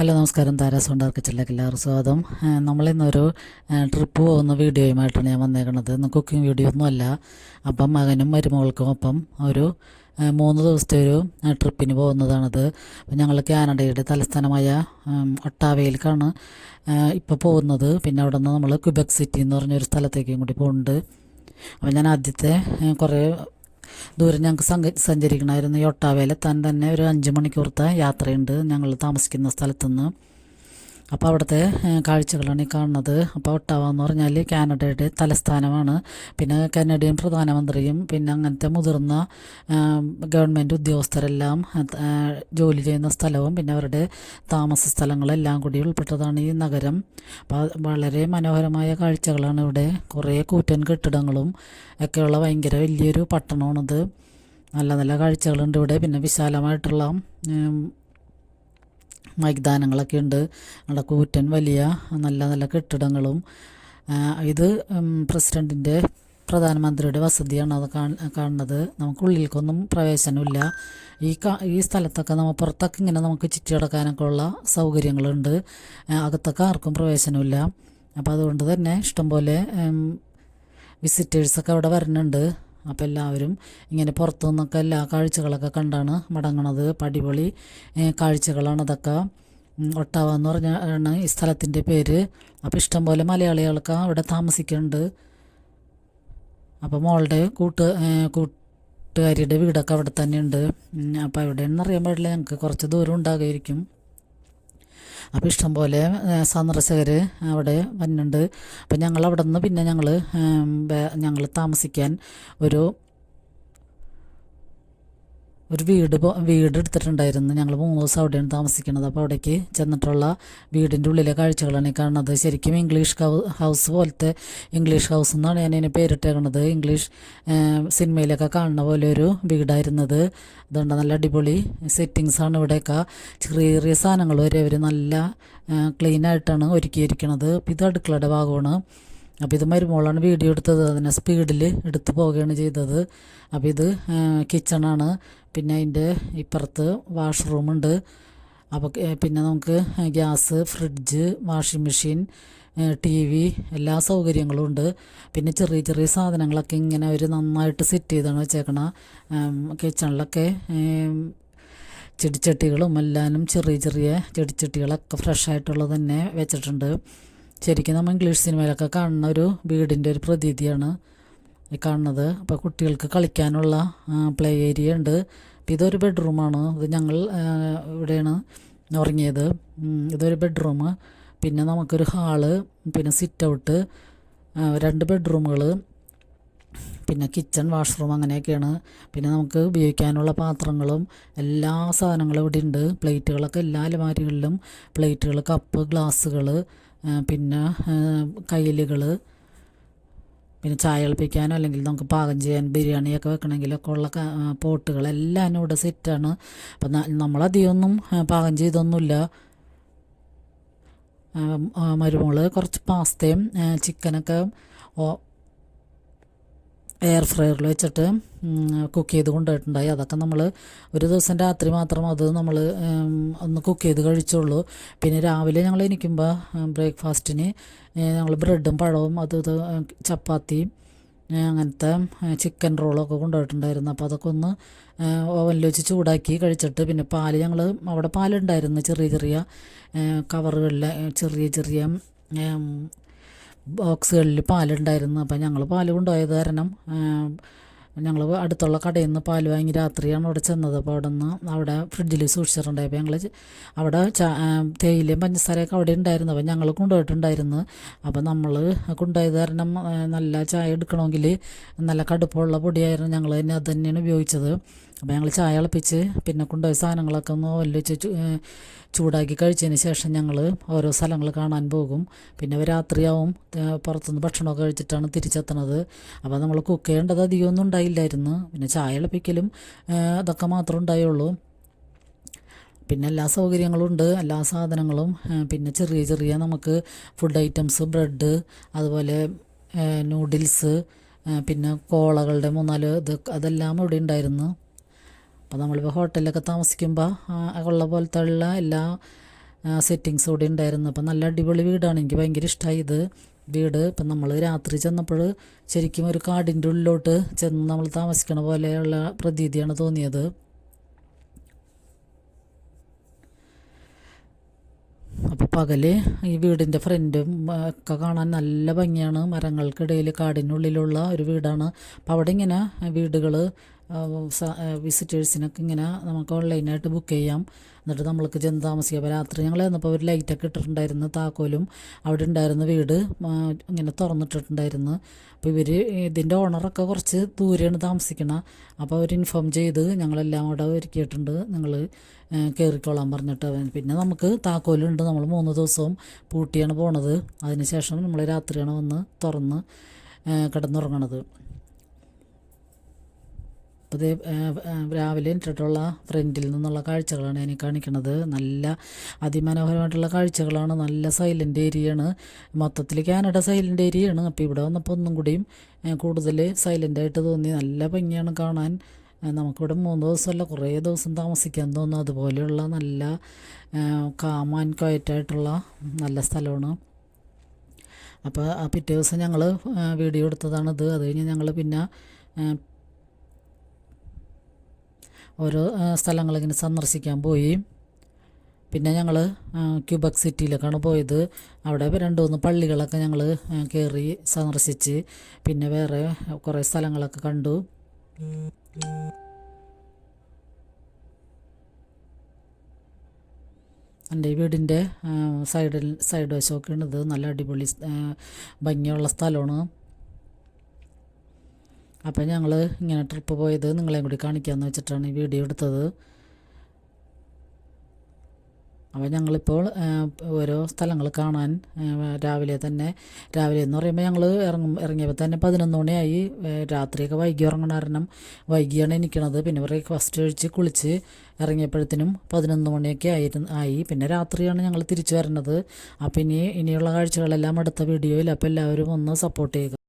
Hello നമസ്കാരം, Tara's ഉണ്ടാക്കിച്ചിലേക്ക് എല്ലാവർക്കും സ്വാഗതം. നമ്മളിന്നൊരു ട്രിപ്പ് പോകുന്ന വീഡിയോയുമായിട്ടാണ് ഞാൻ വന്നേക്കുന്നത്. ഇന്ന് കുക്കിംഗ് വീഡിയോ ഒന്നുമല്ല. അപ്പം മകനും മരുമകൾക്കും ഒപ്പം ഒരു 3 ദിവസത്തെ ഒരു ട്രിപ്പിന് പോകുന്നതാണത്. അപ്പം ഞങ്ങൾ കാനഡയുടെ തലസ്ഥാനമായ ഒട്ടാവയിലേക്കാണ് ഇപ്പോൾ പോകുന്നത്. പിന്നെ അവിടെ നിന്ന് നമ്മൾ ക്വിബെക് സിറ്റി എന്ന് പറഞ്ഞൊരു സ്ഥലത്തേക്കും കൂടി പോകുന്നുണ്ട്. അപ്പം ഞാൻ ആദ്യത്തെ കുറേ ദൂരം ഞങ്ങൾക്ക് സഞ്ചരിക്കണമായിരുന്നു. ഈ ഒട്ടാവയിലെത്താൻ തന്നെ ഒരു 5 മണിക്കൂറത്തെ യാത്രയുണ്ട് ഞങ്ങൾ താമസിക്കുന്ന സ്ഥലത്തുനിന്ന്. അപ്പോൾ അവിടുത്തെ കാഴ്ചകളാണ് ഈ കാണുന്നത്. അപ്പോൾ ഒട്ടാവ എന്ന് പറഞ്ഞാൽ കാനഡയുടെ തലസ്ഥാനമാണ്. പിന്നെ കനഡിയൻ പ്രധാനമന്ത്രിയും പിന്നെ അങ്ങനത്തെ മുതിർന്ന ഗവൺമെൻറ് ഉദ്യോഗസ്ഥരെല്ലാം ജോലി ചെയ്യുന്ന സ്ഥലവും പിന്നെ അവരുടെ താമസ സ്ഥലങ്ങളെല്ലാം കൂടി ഉൾപ്പെട്ടതാണ് ഈ നഗരം. അപ്പോൾ വളരെ മനോഹരമായ കാഴ്ചകളാണ് ഇവിടെ. കുറേ കൂറ്റൻ കെട്ടിടങ്ങളും ഒക്കെയുള്ള ഭയങ്കര വലിയൊരു പട്ടണമാണിത്. നല്ല നല്ല കാഴ്ചകളുണ്ട് ഇവിടെ. പിന്നെ വിശാലമായിട്ടുള്ള മൈതാനങ്ങളൊക്കെ ഉണ്ട്. അവിടെ കൂറ്റൻ വലിയ നല്ല നല്ല കെട്ടിടങ്ങളും. ഇത് പ്രസിഡൻറ്റിൻ്റെ പ്രധാനമന്ത്രിയുടെ വസതിയാണ് അത് കാണുന്നത്. നമുക്കുള്ളിലേക്കൊന്നും പ്രവേശനമില്ല. ഈ സ്ഥലത്തൊക്കെ നമ്മൾ പുറത്തൊക്കെ ഇങ്ങനെ നമുക്ക് ചുറ്റിയടക്കാനൊക്കെ ഉള്ള സൗകര്യങ്ങളുണ്ട്. അകത്തൊക്കെ ആർക്കും പ്രവേശനമില്ല. അപ്പോൾ അതുകൊണ്ട് തന്നെ ഇഷ്ടംപോലെ വിസിറ്റേഴ്സൊക്കെ അവിടെ വരുന്നുണ്ട്. അപ്പോൾ എല്ലാവരും ഇങ്ങനെ പുറത്തു നിന്നൊക്കെ എല്ലാ കാഴ്ചകളൊക്കെ കണ്ടാണ് മടങ്ങണത്. അടിപൊളി കാഴ്ചകളാണ് അതൊക്കെ. ഒട്ടാവ എന്ന് പറഞ്ഞാണ് ഈ സ്ഥലത്തിൻ്റെ പേര്. അപ്പോൾ ഇഷ്ടംപോലെ മലയാളികൾക്ക് അവിടെ താമസിക്കുന്നുണ്ട്. അപ്പോൾ മോളുടെ കൂട്ടുകാരിയുടെ വീടൊക്കെ അവിടെ തന്നെ ഉണ്ട്. അപ്പോൾ എവിടെയാണെന്ന് അറിയാൻ പാടില്ല, ഞങ്ങൾക്ക് കുറച്ച് ദൂരം ഉണ്ടാകുമായിരിക്കും. അപ്പോൾ ഇഷ്ടംപോലെ സന്ദർശകർ അവിടെ വരുന്നുണ്ട്. അപ്പം ഞങ്ങൾ അവിടെ നിന്ന് പിന്നെ ഞങ്ങൾ താമസിക്കാൻ ഒരു വീട് എടുത്തിട്ടുണ്ടായിരുന്നു. ഞങ്ങൾ 3 ദിവസം അവിടെയാണ് താമസിക്കുന്നത്. അപ്പോൾ അവിടേക്ക് ചെന്നിട്ടുള്ള വീടിൻ്റെ ഉള്ളിലെ കാഴ്ചകളാണ് ഈ കാണുന്നത്. ശരിക്കും ഇംഗ്ലീഷ് ഹൗസ് പോലത്തെ ഇംഗ്ലീഷ് ഹൗസ് എന്നാണ് ഞാൻ ഇതിനെ പേരിട്ടേക്കുന്നത്. ഇംഗ്ലീഷ് സിനിമയിലൊക്കെ കാണുന്ന പോലെ ഒരു വീടായിരുന്നത്. അതുകൊണ്ട് നല്ല അടിപൊളി സെറ്റിങ്സാണ് ഇവിടെയൊക്കെ. ചെറിയ ചെറിയ സാധനങ്ങൾ വരെ അവർ നല്ല ക്ലീനായിട്ടാണ് ഒരുക്കിയിരിക്കുന്നത്. അപ്പോൾ ഇത് അടുക്കളയുടെ ഭാഗമാണ്. അപ്പോൾ ഇത് മരുമോളാണ് വീഡിയോ എടുത്തത്. അതിനെ സ്പീഡിൽ എടുത്തു പോവുകയാണ് ചെയ്തത്. അപ്പോൾ ഇത് കിച്ചണാണ്. പിന്നെ അതിൻ്റെ ഇപ്പുറത്ത് വാഷ്റൂമുണ്ട്. അപ്പോൾ പിന്നെ നമുക്ക് gas, fridge, washing machine, TV എല്ലാ സൗകര്യങ്ങളും ഉണ്ട്. പിന്നെ ചെറിയ ചെറിയ സാധനങ്ങളൊക്കെ ഇങ്ങനെ അവർ നന്നായിട്ട് സെറ്റ് ചെയ്താണ് വെച്ചേക്കണ. കിച്ചണിലൊക്കെ ചെടിച്ചട്ടികളും എല്ലാനും ചെറിയ ചെറിയ ചെടിച്ചട്ടികളൊക്കെ ഫ്രഷായിട്ടുള്ളത് തന്നെ വെച്ചിട്ടുണ്ട്. ശരിക്കും നമ്മൾ ഇംഗ്ലീഷ് സിനിമയിലൊക്കെ കാണുന്ന ഒരു വീടിൻ്റെ ഒരു പ്രതീതിയാണ് ഈ കാണുന്നത്. അപ്പോൾ കുട്ടികൾക്ക് കളിക്കാനുള്ള പ്ലേ ഏരിയ ഉണ്ട്. അപ്പോൾ ഇതൊരു ബെഡ്റൂമാണ്. ഇത് ഞങ്ങൾ ഇവിടെയാണ് ഉറങ്ങിയത്. ഇതൊരു ബെഡ്റൂം. പിന്നെ നമുക്കൊരു ഹാള്, പിന്നെ സിറ്റ് ഔട്ട്, 2 ബെഡ്റൂമുകൾ, പിന്നെ കിച്ചൺ, വാഷ്റൂം അങ്ങനെയൊക്കെയാണ്. പിന്നെ നമുക്ക് ഉപയോഗിക്കാനുള്ള പാത്രങ്ങളും എല്ലാ സാധനങ്ങളും ഇവിടെ ഉണ്ട്. പ്ലേറ്റുകളൊക്കെ എല്ലാ അലമാരികളിലും പ്ലേറ്റുകൾ, കപ്പ്, ഗ്ലാസ്സുകൾ, പിന്നെ കയ്യിലുകൾ, പിന്നെ ചായ തിളപ്പിക്കാനോ അല്ലെങ്കിൽ നമുക്ക് പാകം ചെയ്യാൻ ബിരിയാണിയൊക്കെ വെക്കണമെങ്കിലൊക്കെ ഉള്ള പോട്ടുകളെല്ലാം ഇവിടെ സെറ്റാണ്. അപ്പം നമ്മളധികമൊന്നും പാകം ചെയ്തൊന്നുമില്ല. മരുമോൾ കുറച്ച് പാസ്തയും ചിക്കനൊക്കെ എയർ ഫ്രയറിൽ വെച്ചിട്ട് കുക്ക് ചെയ്ത് കൊണ്ടുപോയിട്ടുണ്ടായി. അതൊക്കെ നമ്മൾ ഒരു ദിവസം രാത്രി മാത്രം അത് നമ്മൾ ഒന്ന് കുക്ക് ചെയ്ത് കഴിച്ചുള്ളൂ. പിന്നെ രാവിലെ ഞങ്ങൾ എണീക്കുമ്പോൾ ബ്രേക്ക്ഫാസ്റ്റിന് ഞങ്ങൾ ബ്രെഡും പഴവും ഇത് ചപ്പാത്തിയും അങ്ങനത്തെ ചിക്കൻ റോളൊക്കെ കൊണ്ടുപോയിട്ടുണ്ടായിരുന്നു. അപ്പോൾ അതൊക്കെ ഒന്ന് ഓവനിൽ വെച്ച് ചൂടാക്കി കഴിച്ചിട്ട് പിന്നെ പാല് ഞങ്ങൾ അവിടെ പാലുണ്ടായിരുന്നു. ചെറിയ ചെറിയ കവറുകളിൽ ചെറിയ ചെറിയ ബോക്സുകളിൽ പാലുണ്ടായിരുന്നു. അപ്പം ഞങ്ങൾ പാല് കൊണ്ടുപോയത് കാരണം ഞങ്ങൾ അടുത്തുള്ള കടയിൽ നിന്ന് പാൽ വാങ്ങി രാത്രിയാണ് അവിടെ ചെന്നത്. അപ്പോൾ അവിടെ ഫ്രിഡ്ജിൽ സൂക്ഷിച്ചിട്ടുണ്ടായി. അപ്പോൾ ഞങ്ങൾ അവിടെ തേയിലയും പഞ്ചസാരയൊക്കെ അവിടെ ഉണ്ടായിരുന്നു. അപ്പോൾ ഞങ്ങൾ കൊണ്ടുപോയിട്ടുണ്ടായിരുന്നു. അപ്പോൾ നമ്മൾ കൊണ്ടുപോയത് കാരണം നല്ല ചായ എടുക്കണമെങ്കിൽ നല്ല കടുപ്പമുള്ള പൊടിയായിരുന്നു. ഞങ്ങൾ തന്നെ അത് തന്നെയാണ് ഉപയോഗിച്ചത്. അപ്പോൾ ഞങ്ങൾ ചായ തിളപ്പിച്ച് പിന്നെ കൊണ്ടുപോയ സാധനങ്ങളൊക്കെ ഒന്ന് ഓയിൽ വെച്ച് ചൂടാക്കി കഴിച്ചതിന് ശേഷം ഞങ്ങൾ ഓരോ സ്ഥലങ്ങൾ കാണാൻ പോകും. പിന്നെ രാത്രിയാവും പുറത്തുനിന്ന് ഭക്ഷണമൊക്കെ കഴിച്ചിട്ടാണ് തിരിച്ചെത്തണത്. അപ്പോൾ നമ്മൾ കുക്ക് ചെയ്യേണ്ടത് അധികമൊന്നും ഉണ്ടായില്ലായിരുന്നു. പിന്നെ ചായ തിളപ്പിക്കലും അതൊക്കെ മാത്രമേ ഉണ്ടായുള്ളൂ. പിന്നെ എല്ലാ സൗകര്യങ്ങളും ഉണ്ട്, എല്ലാ സാധനങ്ങളും. പിന്നെ ചെറിയ ചെറിയ നമുക്ക് ഫുഡ് ഐറ്റംസ്, ബ്രെഡ്, അതുപോലെ നൂഡിൽസ്, പിന്നെ കോളകളുടെ 3-4 അതെല്ലാം ഇവിടെ ഉണ്ടായിരുന്നു. അപ്പോൾ നമ്മളിപ്പോൾ ഹോട്ടലിലൊക്കെ താമസിക്കുമ്പോൾ ഉള്ള പോലത്തെ ഉള്ള എല്ലാ സെറ്റിങ്സ് കൂടി ഉണ്ടായിരുന്നു. അപ്പം നല്ല അടിപൊളി വീടാണ്, എനിക്ക് ഭയങ്കര ഇഷ്ടമായി ഇത് വീട്. ഇപ്പം നമ്മൾ രാത്രി ചെന്നപ്പോൾ ശരിക്കും ഒരു കാടിൻ്റെ ഉള്ളിലോട്ട് ചെന്ന് നമ്മൾ താമസിക്കണ പോലെയുള്ള പ്രതീതിയാണ് തോന്നിയത്. അപ്പോൾ പകൽ ഈ വീടിൻ്റെ ഫ്രണ്ടും ഒക്കെ കാണാൻ നല്ല ഭംഗിയാണ്. മരങ്ങൾക്കിടയിൽ കാടിനുള്ളിലുള്ള ഒരു വീടാണ്. അപ്പോൾ അവിടെ ഇങ്ങനെ വീടുകൾ വിസിറ്റേഴ്സിനൊക്കെ ഇങ്ങനെ നമുക്ക് ഓൺലൈനായിട്ട് ബുക്ക് ചെയ്യാം. എന്നിട്ട് നമ്മൾക്ക് ചെന്ന് താമസിക്കാം. അപ്പോൾ രാത്രി ഞങ്ങൾ ചെന്നപ്പോൾ ഒരു ലൈറ്റൊക്കെ ഇട്ടിട്ടുണ്ടായിരുന്നു, താക്കോലും അവിടെ ഉണ്ടായിരുന്ന വീട് ഇങ്ങനെ തുറന്നിട്ടിട്ടുണ്ടായിരുന്നു. അപ്പോൾ ഇതിൻ്റെ ഓണറൊക്കെ കുറച്ച് ദൂരെയാണ് താമസിക്കണം. അപ്പോൾ അവർ ഇൻഫോം ചെയ്ത് ഞങ്ങളെല്ലാം അവിടെ ഒരുക്കിയിട്ടുണ്ട്, നിങ്ങൾ കയറിക്കോളാൻ പറഞ്ഞിട്ട്. പിന്നെ നമുക്ക് താക്കോലുണ്ട്, നമ്മൾ 3 ദിവസവും പൂട്ടിയാണ് പോണത്. അതിനുശേഷം നമ്മൾ രാത്രിയാണ് വന്ന് തുറന്ന് കിടന്നുറങ്ങണത്. അപ്പോൾ ഇത് രാവിലെ ഇട്ടിട്ടുള്ള ഫ്രണ്ടിൽ നിന്നുള്ള കാഴ്ചകളാണ് എനിക്ക് കാണിക്കുന്നത്. നല്ല അതിമനോഹരമായിട്ടുള്ള കാഴ്ചകളാണ്. നല്ല സൈലൻ്റ് ഏരിയയാണ്, മൊത്തത്തിൽ കാനഡ സൈലൻ്റ് ഏരിയയാണ്. അപ്പോൾ ഇവിടെ വന്നപ്പോൾ ഒന്നും കൂടിയും കൂടുതൽ സൈലൻ്റായിട്ട് തോന്നി. നല്ല ഭംഗിയാണ് കാണാൻ. നമുക്കിവിടെ 3 ദിവസമല്ല, കുറേ ദിവസം താമസിക്കാൻ തോന്നും. അതുപോലെയുള്ള നല്ല കാമാൻ ക്വയറ്റായിട്ടുള്ള നല്ല സ്ഥലമാണ്. അപ്പോൾ ആ പിറ്റേ ദിവസം ഞങ്ങൾ വീഡിയോ എടുത്തതാണിത്. അത് കഴിഞ്ഞ് ഞങ്ങൾ പിന്നെ ഓരോ സ്ഥലങ്ങളിങ്ങനെ സന്ദർശിക്കാൻ പോയി. പിന്നെ ഞങ്ങൾ ക്യൂബക് സിറ്റിയിലേക്കാണ് പോയത്. അവിടെ 2-3 പള്ളികളൊക്കെ ഞങ്ങൾ കയറി സന്ദർശിച്ച് പിന്നെ വേറെ കുറേ സ്ഥലങ്ങളൊക്കെ കണ്ടു. എൻ്റെ വീടിൻ്റെ സൈഡ് വശമൊക്കെയാണ് ഇത്. നല്ല അടിപൊളി ഭംഗിയുള്ള സ്ഥലമാണ്. അപ്പം ഞങ്ങൾ ഇങ്ങനെ ട്രിപ്പ് പോയത് നിങ്ങളെയും കൂടി കാണിക്കാമെന്ന് വെച്ചിട്ടാണ് ഈ വീഡിയോ എടുത്തത്. അപ്പോൾ ഞങ്ങളിപ്പോൾ ഓരോ സ്ഥലങ്ങൾ കാണാൻ രാവിലെ എന്ന് പറയുമ്പോൾ ഞങ്ങൾ ഇറങ്ങിയപ്പോൾ തന്നെ 11 മണിയായി. രാത്രിയൊക്കെ വൈകി ഉറങ്ങണ കാരണം വൈകിയാണ് എണീക്കണത്. പിന്നെ ബ്രേക്ക്ഫാസ്റ്റ് കഴിച്ച് കുളിച്ച് ഇറങ്ങിയപ്പോഴത്തേനും 11 മണിയൊക്കെ ആയി. പിന്നെ രാത്രിയാണ് ഞങ്ങൾ തിരിച്ചു വരുന്നത്. അപ്പോൾ ഇനിയുള്ള കാഴ്ചകളെല്ലാം അടുത്ത വീഡിയോയിൽ. അപ്പോൾ എല്ലാവരും ഒന്ന് സപ്പോർട്ട് ചെയ്യുക.